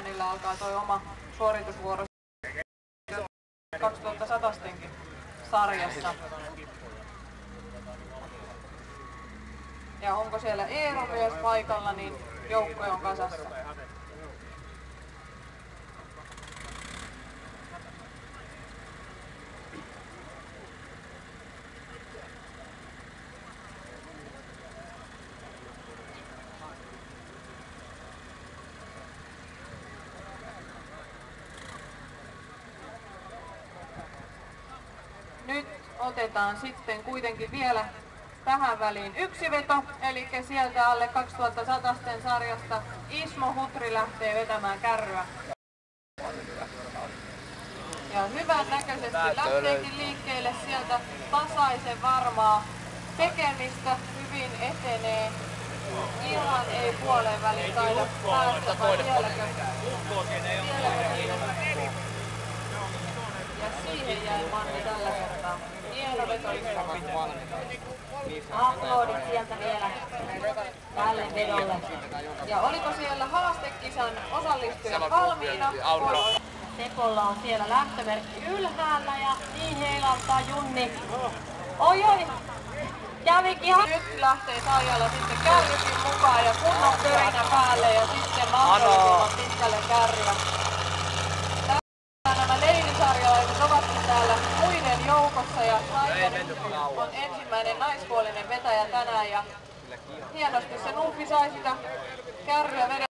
Ivanilla alkaa toi oma suoritusvuoro 2100-stenkin sarjassa. Ja onko siellä Eero myös paikalla, niin joukkoja on kasassa. Nyt otetaan sitten kuitenkin vielä tähän väliin yksi veto, eli sieltä alle 2100-sten sarjasta Ismo Hutri lähtee vetämään kärryä. Ja hyvän näköisesti lähteekin liikkeelle sieltä tasaisen varmaa tekemistä, hyvin etenee. Ihan ei puoleen väliin taida päästä, vai vieläkö? Ja siihen jäi Manni tällä kertaa. Hieno veto Ismo. Aplodit sieltä vielä tälle vedolle. Ja oliko siellä haastekisan osallistujat valmiina? Sepolla on siellä lähtömerkki ylhäällä ja niin heilauttaa Junni. Oi oi! Kävikin ihan. Nyt lähtee Saijalla sitten kärrykin mukaan ja kunnon pörinä päälle ja sitten mahdollisimman pitkälle kärryä. Nämä leirisarjalaiset ovatkin täällä muiden joukossa ja on ensimmäinen naispuolinen vetäjä tänään ja hienosti se Numpi sai sitä kärryä vedettyä.